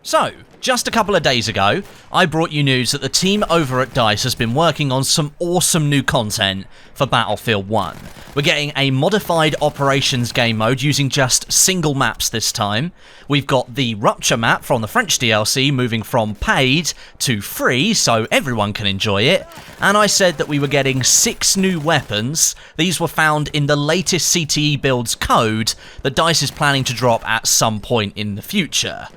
So, just a couple of days ago, I brought you news that the team over at DICE has been working on some awesome new content for Battlefield 1. We're getting a modified operations game mode using just single maps this time. We've got the Rupture map from the French DLC moving from paid to free so everyone can enjoy it. And I said that we were getting 6 new weapons. These were found in the latest CTE builds code that DICE is planning to drop at some point in the future.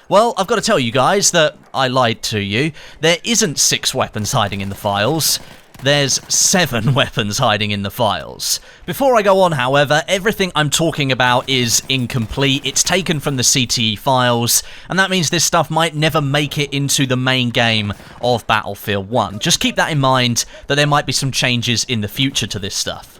Well, I've got to tell you guys that I lied to you. There isn't 6 weapons hiding in the files. There's 7 weapons hiding in the files. Before I go on, however, everything I'm talking about is incomplete. It's taken from the CTE files, and that means this stuff might never make it into the main game of Battlefield 1. Just keep that in mind, that there might be some changes in the future to this stuff.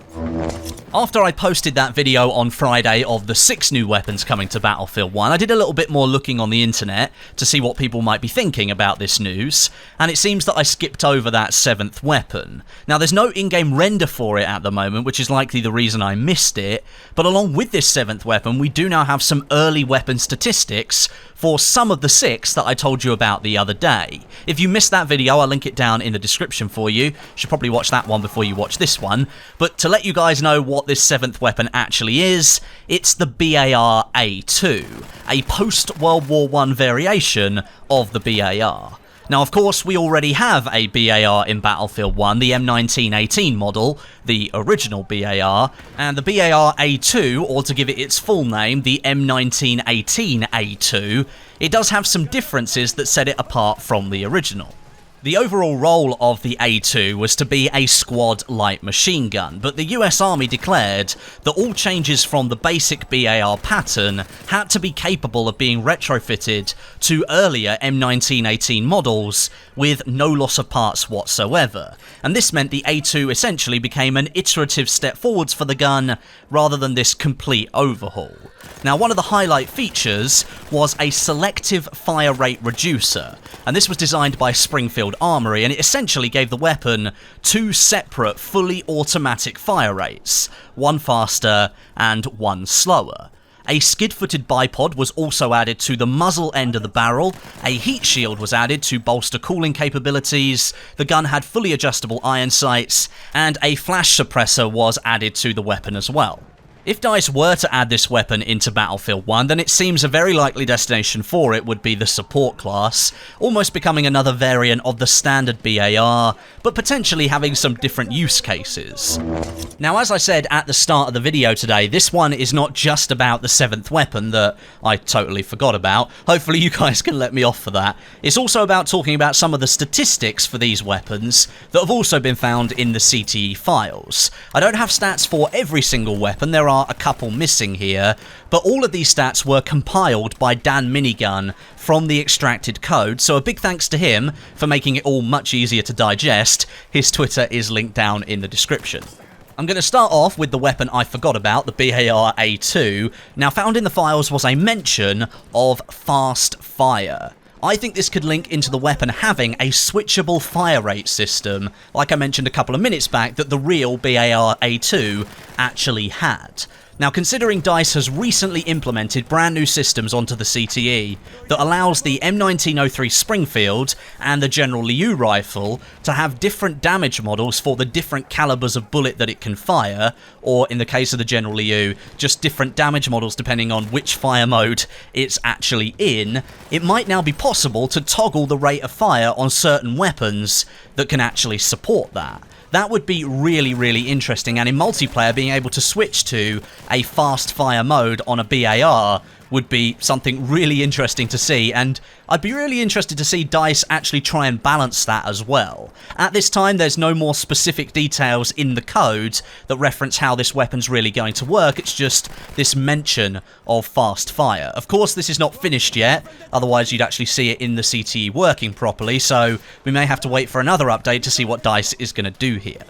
After I posted that video on Friday of the 6 new weapons coming to Battlefield 1, I did a little bit more looking on the internet to see what people might be thinking about this news, and it seems that I skipped over that 7th weapon. Now, there's no in-game render for it at the moment, which is likely the reason I missed it, but along with this 7th weapon, we do now have some early weapon statistics for some of the 6 that I told you about the other day. If you missed that video, I'll link it down in the description for you. You should probably watch that one before you watch this one. But to let you guys know what this 7th weapon actually is, it's the BAR A2, a post-World War I variation of the BAR. Now, of course, we already have a BAR in Battlefield 1, the M1918 model, the original BAR, and the BAR A2, or to give it its full name, the M1918 A2, it does have some differences that set it apart from the original. The overall role of the A2 was to be a squad light machine gun, but the US Army declared that all changes from the basic BAR pattern had to be capable of being retrofitted to earlier M1918 models with no loss of parts whatsoever. And this meant the A2 essentially became an iterative step forwards for the gun rather than this complete overhaul. Now, one of the highlight features was a selective fire rate reducer, and this was designed by Springfield Armory, and it essentially gave the weapon 2 separate fully automatic fire rates, one faster and one slower. A skid-footed bipod was also added to the muzzle end of the barrel, a heat shield was added to bolster cooling capabilities, the gun had fully adjustable iron sights, and a flash suppressor was added to the weapon as well. If DICE were to add this weapon into Battlefield 1, then it seems a very likely destination for it would be the support class, almost becoming another variant of the standard BAR, but potentially having some different use cases. Now, as I said at the start of the video today, this one is not just about the 7th weapon that I totally forgot about. Hopefully you guys can let me off for that. It's also about talking about some of the statistics for these weapons that have also been found in the CTE files. I don't have stats for every single weapon, there are a couple missing here, but all of these stats were compiled by Dan Minigun from the extracted code, so a big thanks to him for making it all much easier to digest. His Twitter is linked down in the description. I'm going to start off with the weapon I forgot about, the BAR A2. Now, found in the files was a mention of fast fire. I think this could link into the weapon having a switchable fire rate system, like I mentioned a couple of minutes back, that the real BAR A2 actually had. Now, considering DICE has recently implemented brand new systems onto the CTE that allows the M1903 Springfield and the General Liu rifle to have different damage models for the different calibers of bullet that it can fire, or in the case of the General Liu, just different damage models depending on which fire mode it's actually in, it might now be possible to toggle the rate of fire on certain weapons that can actually support that. That would be really, really interesting, and in multiplayer, being able to switch to a fast fire mode on a BAR would be something really interesting to see, and I'd be really interested to see DICE actually try and balance that as well. At this time, there's no more specific details in the code that reference how this weapon's really going to work, it's just this mention of fast fire. Of course, this is not finished yet, otherwise you'd actually see it in the CTE working properly, so we may have to wait for another update to see what DICE is going to do here.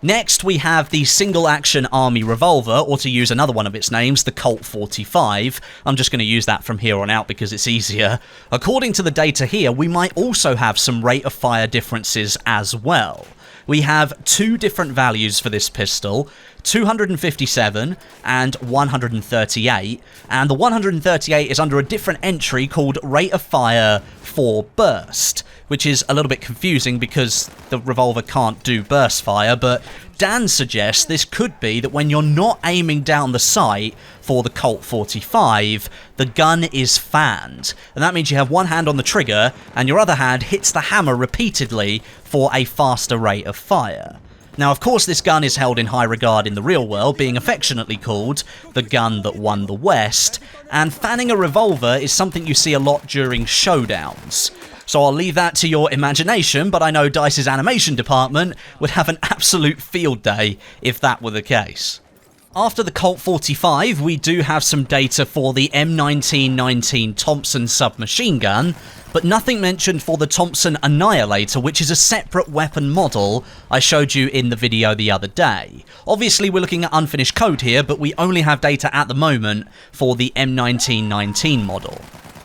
Next, we have the single-action army revolver, or to use another one of its names, the Colt 45. I'm just going to use that from here on out because it's easier. According to the data here, we might also have some rate of fire differences as well. We have 2 different values for this pistol. 257 and 138, and the 138 is under a different entry called Rate of Fire for Burst, which is a little bit confusing because the revolver can't do burst fire, but Dan suggests this could be that when you're not aiming down the sight for the Colt 45, the gun is fanned, and that means you have one hand on the trigger and your other hand hits the hammer repeatedly for a faster rate of fire. Now, of course, this gun is held in high regard in the real world, being affectionately called the gun that won the West, and fanning a revolver is something you see a lot during showdowns. So I'll leave that to your imagination, but I know DICE's animation department would have an absolute field day if that were the case. After the Colt 45, we do have some data for the M1919 Thompson submachine gun, but nothing mentioned for the Thompson Annihilator, which is a separate weapon model I showed you in the video the other day. Obviously, we're looking at unfinished code here, but we only have data at the moment for the M1919 model.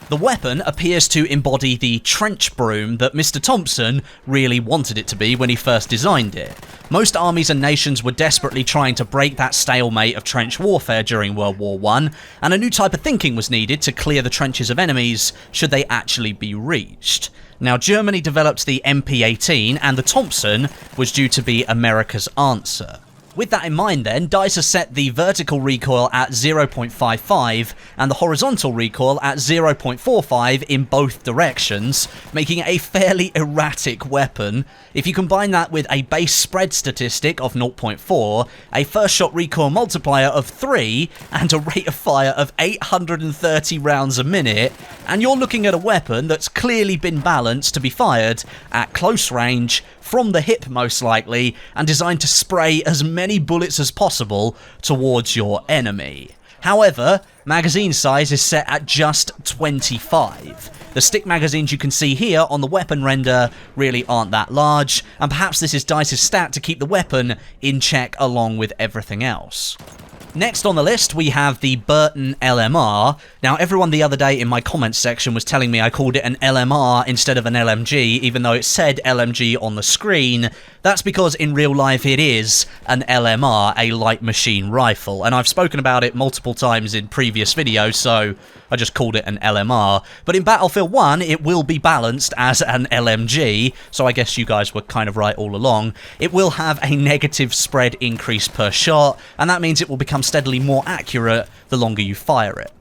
The weapon appears to embody the trench broom that Mr. Thompson really wanted it to be when he first designed it. Most armies and nations were desperately trying to break that stalemate of trench warfare during World War I, and a new type of thinking was needed to clear the trenches of enemies should they actually be reached. Now, Germany developed the MP-18, and the Thompson was due to be America's answer. With that in mind then, DICE has set the vertical recoil at 0.55 and the horizontal recoil at 0.45 in both directions, making it a fairly erratic weapon. If you combine that with a base spread statistic of 0.4, a first shot recoil multiplier of 3, and a rate of fire of 830 rounds a minute, and you're looking at a weapon that's clearly been balanced to be fired at close range, from the hip most likely, and designed to spray as many bullets as possible towards your enemy. However, magazine size is set at just 25. The stick magazines you can see here on the weapon render really aren't that large, and perhaps this is DICE's stat to keep the weapon in check along with everything else. Next on the list, we have the Burton Lmr. Now, everyone the other day in my comments section was telling me I called it an LMR instead of an LMG, even though it said LMG on the screen. That's because in real life it is an LMR, a light machine rifle, and I've spoken about it multiple times in previous videos, so I just called it an LMR. But in Battlefield 1, it will be balanced as an LMG, so I guess you guys were kind of right all along. It will have a negative spread increase per shot, and that means it will become steadily more accurate the longer you fire it.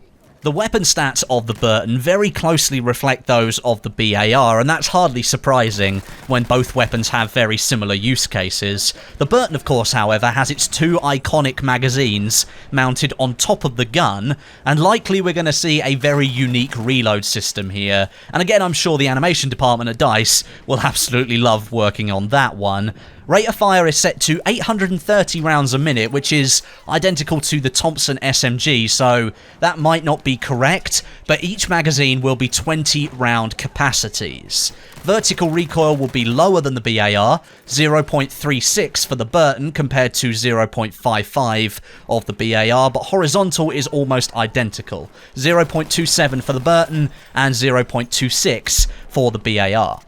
The weapon stats of the Burton very closely reflect those of the BAR, and that's hardly surprising when both weapons have very similar use cases. The Burton, of course, however, has its two iconic magazines mounted on top of the gun, and likely we're going to see a very unique reload system here. And again, I'm sure the animation department at DICE will absolutely love working on that one. Rate of fire is set to 830 rounds a minute, which is identical to the Thompson SMG, so that might not be correct, but each magazine will be 20 round capacities. Vertical recoil will be lower than the BAR, 0.36 for the Burton compared to 0.55 of the BAR, but horizontal is almost identical, 0.27 for the Burton and 0.26 for the BAR.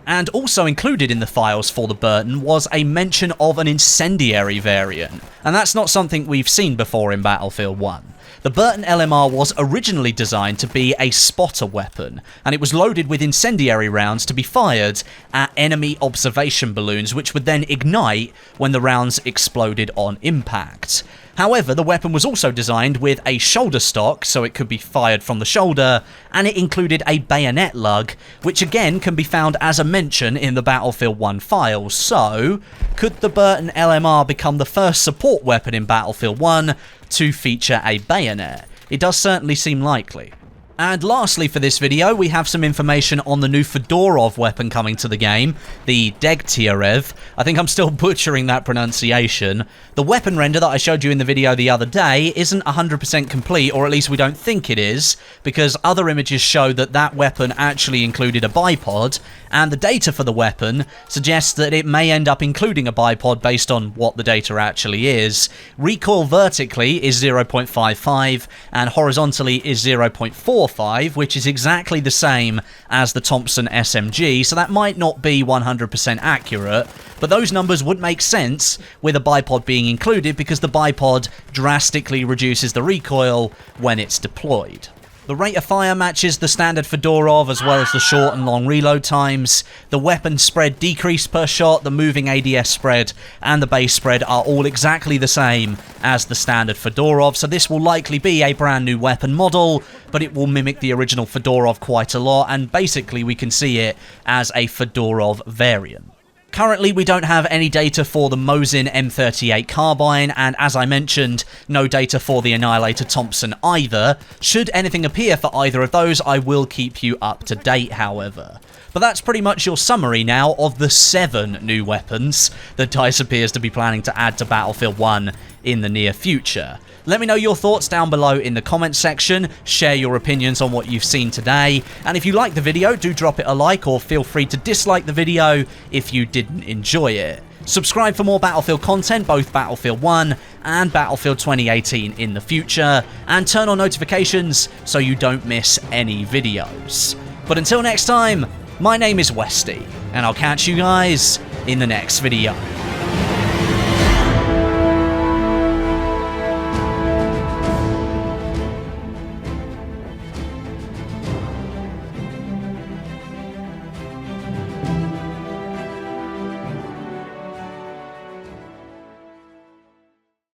And also included in the files for the Burton was a mention of an incendiary variant, and that's not something we've seen before in Battlefield 1. The Burton Lmr was originally designed to be a spotter weapon, and it was loaded with incendiary rounds to be fired at enemy observation balloons, which would then ignite when the rounds exploded on impact. However, the weapon was also designed with a shoulder stock, so it could be fired from the shoulder, and it included a bayonet lug, which again can be found as a mention in the Battlefield 1 files. So, could the Burton Lmr become the first support weapon in Battlefield 1 to feature a bayonet? It does certainly seem likely. And lastly for this video, we have some information on the new Fedorov weapon coming to the game, the Degtyarev. I think I'm still butchering that pronunciation. The weapon render that I showed you in the video the other day isn't 100% complete, or at least we don't think it is, because other images show that that weapon actually included a bipod, and the data for the weapon suggests that it may end up including a bipod based on what the data actually is. Recoil vertically is 0.55, and horizontally is 0.45, which is exactly the same as the Thompson SMG, so that might not be 100% accurate, But those numbers would make sense with a bipod being included because the bipod drastically reduces the recoil when it's deployed. The rate of fire matches the standard Fedorov as well as the short and long reload times. The weapon spread decrease per shot, the moving ADS spread, and the base spread are all exactly the same as the standard Fedorov, so this will likely be a brand new weapon model, but it will mimic the original Fedorov quite a lot, and basically we can see it as a Fedorov variant. Currently, we don't have any data for the Mosin M38 carbine, and as I mentioned, no data for the Annihilator Thompson either. Should anything appear for either of those, I will keep you up to date, however. But that's pretty much your summary now of the 7 new weapons that DICE appears to be planning to add to Battlefield 1 in the near future. Let me know your thoughts down below in the comments section, share your opinions on what you've seen today, and if you liked the video, do drop it a like or feel free to dislike the video if you didn't enjoy it. Subscribe for more Battlefield content, both Battlefield 1 and Battlefield 2018 in the future, and turn on notifications so you don't miss any videos. But until next time, my name is Westie, and I'll catch you guys in the next video.